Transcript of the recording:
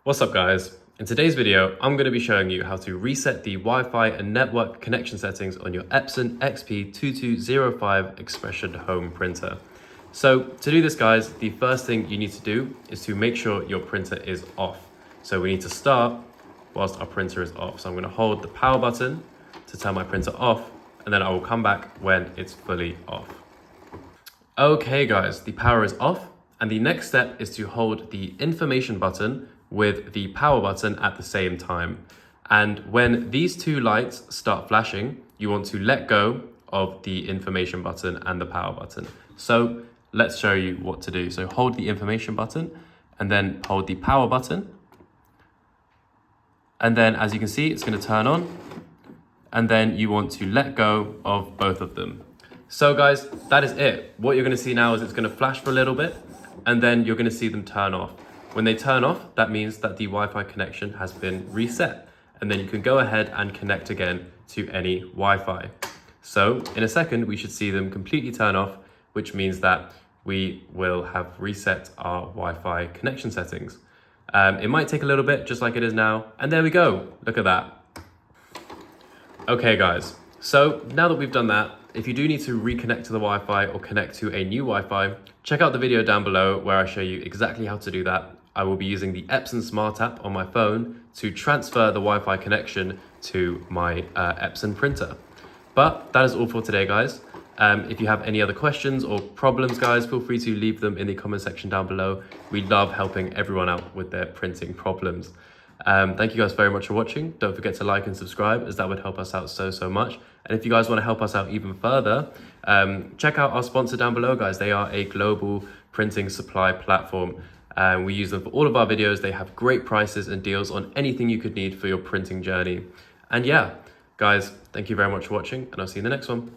What's up guys? In today's video, I'm going to be showing you how to reset the Wi-Fi and network connection settings on your Epson XP-2200 Expression Home printer. So to do this guys, the first thing you need to do is to make sure your printer is off. So we need to start whilst our printer is off. So I'm going to hold the power button to turn my printer off, and then I will come back when it's fully off. Okay guys, the power is off, and the next step is to hold the information button with the power button at the same time. And when these two lights start flashing, you want to let go of the information button and the power button. So let's show you what to do. So hold the information button and then hold the power button. And then as you can see, it's going to turn on. And then you want to let go of both of them. So guys, that is it. What you're going to see now is it's going to flash for a little bit, and then you're going to see them turn off. When they turn off, that means that the Wi-Fi connection has been reset, and then you can go ahead and connect again to any Wi-Fi. So in a second, we should see them completely turn off, which means that we will have reset our Wi-Fi connection settings. It might take a little bit, just like it is now, and there we go. Look at that. Okay guys, so now that we've done that, if you do need to reconnect to the Wi-Fi or connect to a new Wi-Fi, check out the video down below where I show you exactly how to do that. I will be using the Epson Smart app on my phone to transfer the Wi-Fi connection to my Epson printer. But that is all for today, guys. If you have any other questions or problems, guys, feel free to leave them in the comment section down below. We love helping everyone out with their printing problems. Thank you guys very much for watching. Don't forget to like and subscribe, as that would help us out so much. And if you guys want to help us out even further, check out our sponsor down below, guys. They are a global printing supply platform. We use them for all of our videos. They have great prices and deals on anything you could need for your printing journey. And yeah, guys, thank you very much for watching, and I'll see you in the next one.